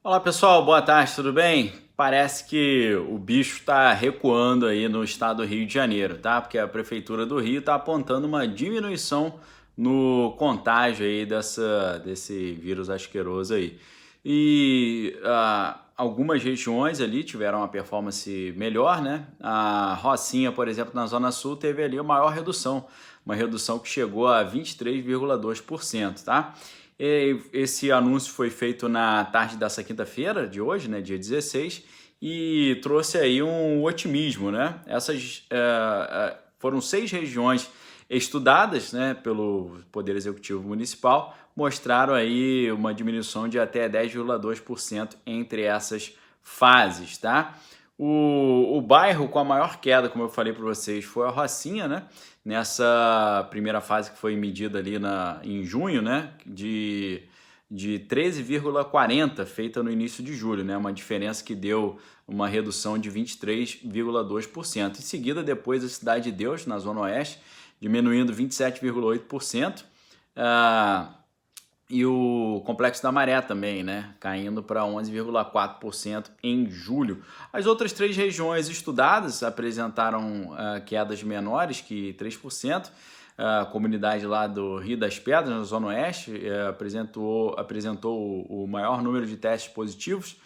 Olá pessoal, boa tarde, tudo bem? Parece que o bicho está recuando aí no estado do Rio de Janeiro, tá? Porque a Prefeitura do Rio está apontando uma diminuição no contágio aí desse vírus asqueroso aí. E algumas regiões ali tiveram uma performance melhor, né? A Rocinha, por exemplo, na Zona Sul, teve ali uma redução que chegou a 23,2%, tá? Esse anúncio foi feito na tarde dessa quinta-feira, de hoje, né, dia 16, e trouxe aí um otimismo, né? Foram 6 regiões estudadas, né, pelo Poder Executivo Municipal, mostraram aí uma diminuição de até 10,2% entre essas fases, tá? O bairro com a maior queda, como eu falei para vocês, foi a Rocinha, né? Nessa primeira fase que foi medida ali em junho, né? De 13,40, feita no início de julho, né? Uma diferença que deu uma redução de 23,2%. Em seguida, depois a Cidade de Deus, na Zona Oeste, diminuindo 27,8%. E o Complexo da Maré também, né? Caindo para 11,4% em julho. As outras 3 regiões estudadas apresentaram quedas menores que 3%. A comunidade lá do Rio das Pedras, na Zona Oeste, apresentou o maior número de testes positivos.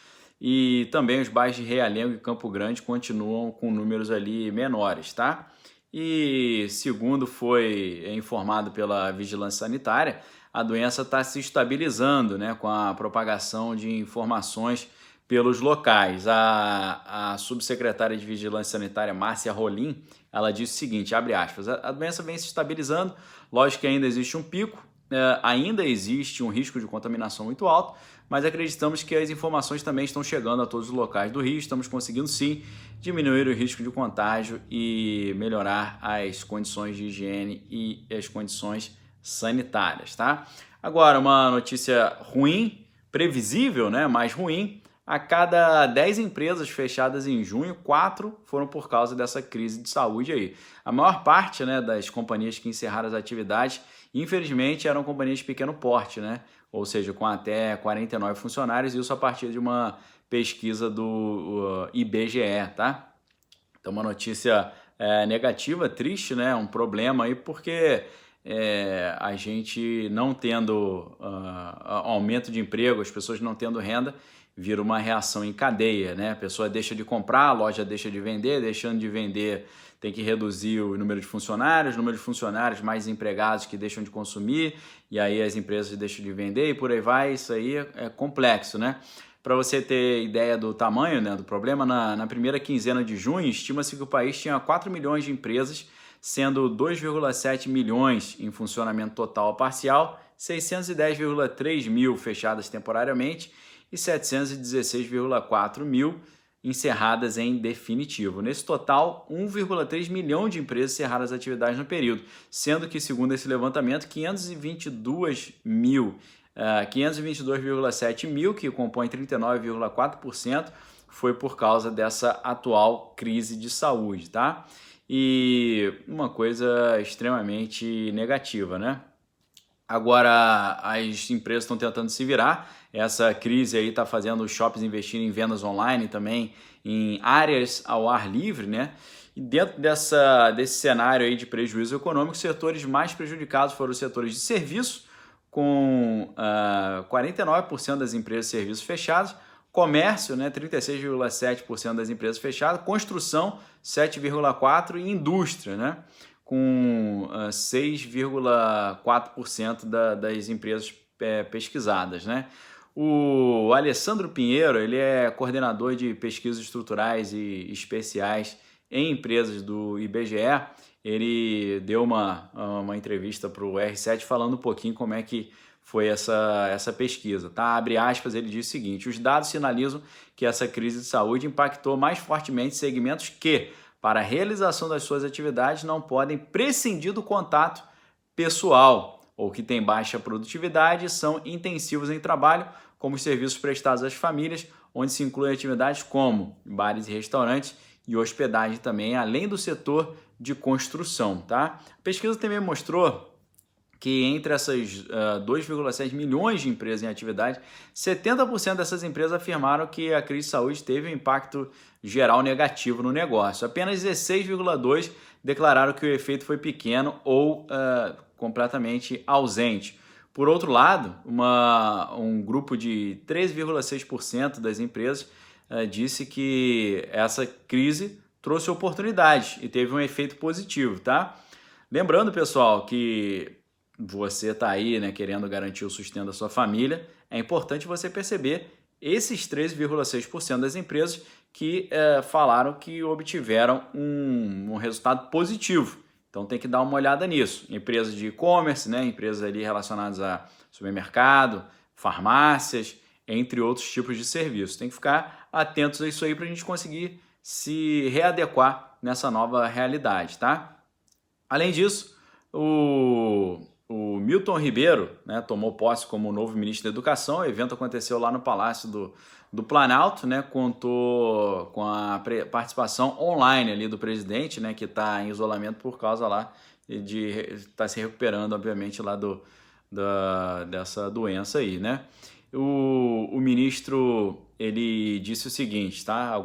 E também os bairros de Realengo e Campo Grande continuam com números ali menores, tá? E segundo foi informado pela Vigilância Sanitária, a doença está se estabilizando, né, com a propagação de informações pelos locais. A subsecretária de Vigilância Sanitária, Márcia Rolim, ela disse o seguinte, abre aspas, a doença vem se estabilizando, lógico que ainda existe um pico, ainda existe um risco de contaminação muito alto, mas acreditamos que as informações também estão chegando a todos os locais do Rio, estamos conseguindo sim diminuir o risco de contágio e melhorar as condições de higiene e as condições sanitárias, tá? Agora, uma notícia ruim, previsível, né, mas ruim, a cada 10 empresas fechadas em junho, 4 foram por causa dessa crise de saúde aí. A maior parte, né, das companhias que encerraram as atividades, infelizmente, eram companhias de pequeno porte, né? Ou seja, com até 49 funcionários, isso a partir de uma pesquisa do IBGE, tá? Então, uma notícia negativa, triste, né? Um problema aí, porque a gente não tendo aumento de emprego, as pessoas não tendo renda, vira uma reação em cadeia, né? A pessoa deixa de comprar, a loja deixa de vender, deixando de vender tem que reduzir o número de funcionários mais empregados que deixam de consumir, e aí as empresas deixam de vender e por aí vai, isso aí é complexo, né? Para você ter ideia do tamanho, né, do problema, na primeira quinzena de junho, estima-se que o país tinha 4 milhões de empresas, sendo 2,7 milhões em funcionamento total ou parcial, 610,3 mil fechadas temporariamente e 716,4 mil encerradas em definitivo. Nesse total, 1,3 milhão de empresas encerraram as atividades no período, sendo que, segundo esse levantamento, 522,7 mil, que compõe 39,4%, foi por causa dessa atual crise de saúde, tá? E uma coisa extremamente negativa, né? Agora as empresas estão tentando se virar. Essa crise aí está fazendo os shoppings investirem em vendas online também, em áreas ao ar livre, né? E dentro desse cenário aí de prejuízo econômico, os setores mais prejudicados foram os setores de serviço, com 49% das empresas de serviços fechadas, comércio, né, 36,7% das empresas fechadas, construção, 7,4% e indústria, né? Com 6,4% das empresas pesquisadas, né? O Alessandro Pinheiro, ele é coordenador de pesquisas estruturais e especiais em empresas do IBGE. Ele deu uma entrevista para o R7 falando um pouquinho como é que foi essa pesquisa, tá? Abre aspas, ele diz o seguinte: os dados sinalizam que essa crise de saúde impactou mais fortemente segmentos que, para a realização das suas atividades, não podem prescindir do contato pessoal ou que têm baixa produtividade e são intensivos em trabalho, como os serviços prestados às famílias, onde se incluem atividades como bares e restaurantes e hospedagem também, além do setor de construção, tá? A pesquisa também mostrou que entre essas 2,7 milhões de empresas em atividade, 70% dessas empresas afirmaram que a crise de saúde teve um impacto geral negativo no negócio. Apenas 16,2% declararam que o efeito foi pequeno ou completamente ausente. Por outro lado, um grupo de 13,6% das empresas disse que essa crise trouxe oportunidades e teve um efeito positivo, tá? Lembrando, pessoal, que você está aí, né, querendo garantir o sustento da sua família, é importante você perceber esses 13,6% das empresas que falaram que obtiveram um resultado positivo. Então tem que dar uma olhada nisso. Empresas de e-commerce, né, empresas ali relacionadas a supermercado, farmácias, entre outros tipos de serviços. Tem que ficar atentos a isso aí para a gente conseguir se readequar nessa nova realidade, tá? Além disso, o Milton Ribeiro, né, tomou posse como novo ministro da Educação. O evento aconteceu lá no Palácio do Planalto, né, contou com a participação online ali do presidente, né, que está em isolamento por causa lá de estar se recuperando, obviamente, lá dessa doença aí, né? O ministro, ele disse o seguinte, tá?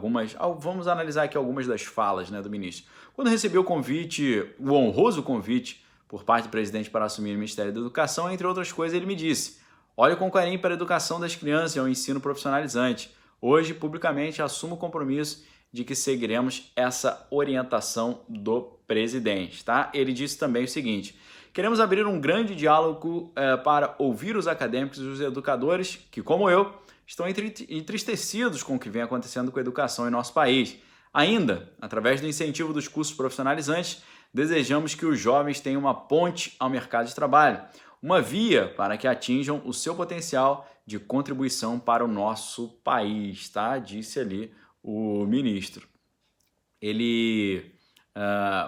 Vamos analisar aqui algumas das falas, né, do ministro. Quando recebeu o honroso convite por parte do presidente para assumir o Ministério da Educação, entre outras coisas, ele me disse: olhe com carinho para a educação das crianças e ao ensino profissionalizante. Hoje, publicamente, assumo o compromisso de que seguiremos essa orientação do presidente, tá? Ele disse também o seguinte: queremos abrir um grande diálogo para ouvir os acadêmicos e os educadores que, como eu, estão entristecidos com o que vem acontecendo com a educação em nosso país. Ainda, através do incentivo dos cursos profissionalizantes, desejamos que os jovens tenham uma ponte ao mercado de trabalho, uma via para que atinjam o seu potencial de contribuição para o nosso país, tá? Disse ali o ministro.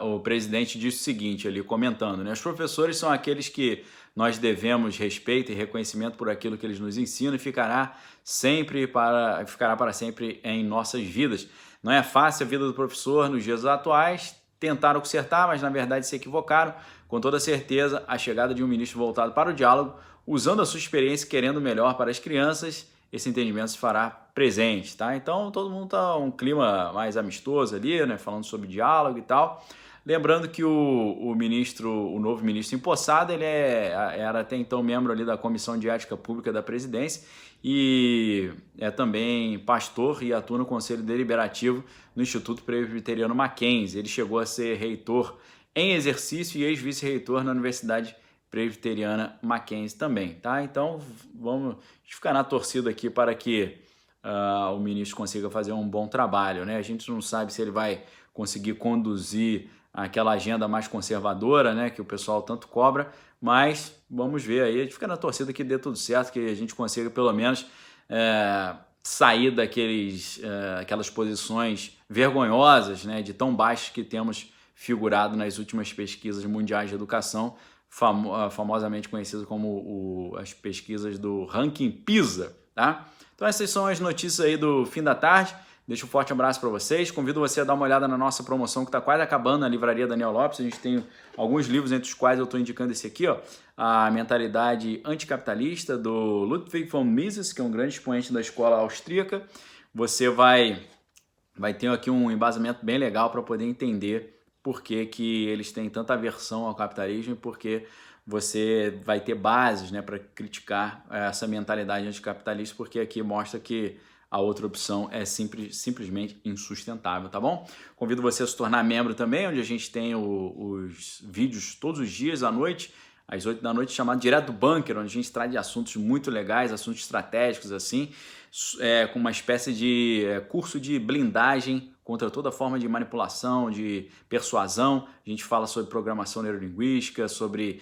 O presidente disse o seguinte, ali comentando, né? Os professores são aqueles que nós devemos respeito e reconhecimento por aquilo que eles nos ensinam e ficará para sempre em nossas vidas. Não é fácil a vida do professor nos dias atuais. Tentaram consertar, mas na verdade se equivocaram. Com toda certeza, a chegada de um ministro voltado para o diálogo, usando a sua experiência e querendo o melhor para as crianças, esse entendimento se fará presente, tá? Então todo mundo tá um clima mais amistoso ali, né? Falando sobre diálogo e tal. Lembrando que o novo ministro empossado, ele era até então membro ali da Comissão de Ética Pública da Presidência e é também pastor e atua no Conselho Deliberativo no Instituto Presbiteriano Mackenzie. Ele chegou a ser reitor em exercício e ex-vice-reitor na Universidade Presbiteriana Mackenzie também, tá? Então vamos ficar na torcida aqui para que o ministro consiga fazer um bom trabalho, né? A gente não sabe se ele vai conseguir conduzir aquela agenda mais conservadora, né, que o pessoal tanto cobra, mas vamos ver aí, a gente fica na torcida que dê tudo certo, que a gente consiga pelo menos sair aquelas posições vergonhosas, né, de tão baixas que temos figurado nas últimas pesquisas mundiais de educação, famosamente conhecidas como as pesquisas do ranking PISA, tá? Então essas são as notícias aí do fim da tarde. Deixo um forte abraço para vocês. Convido você a dar uma olhada na nossa promoção que está quase acabando na livraria Daniel Lopes. A gente tem alguns livros, entre os quais eu estou indicando esse aqui, ó, A Mentalidade Anticapitalista, do Ludwig von Mises, que é um grande expoente da escola austríaca. Você vai ter aqui um embasamento bem legal para poder entender por que eles têm tanta aversão ao capitalismo e por que você vai ter bases, né, para criticar essa mentalidade anticapitalista, porque aqui mostra que a outra opção é simplesmente insustentável, tá bom? Convido você a se tornar membro também, onde a gente tem os vídeos todos os dias à noite, às 8 da noite, chamado Direto do Bunker, onde a gente traz de assuntos muito legais, assuntos estratégicos, assim, com uma espécie de curso de blindagem contra toda forma de manipulação, de persuasão. A gente fala sobre programação neurolinguística, sobre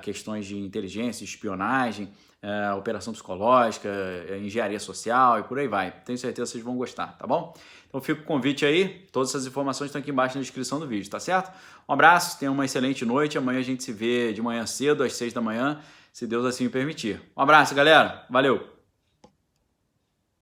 questões de inteligência, espionagem, operação psicológica, engenharia social e por aí vai. Tenho certeza que vocês vão gostar, tá bom? Então fica o convite aí, todas essas informações estão aqui embaixo na descrição do vídeo, tá certo? Um abraço, tenha uma excelente noite, amanhã a gente se vê de manhã cedo, às 6 da manhã, se Deus assim me permitir. Um abraço, galera, valeu!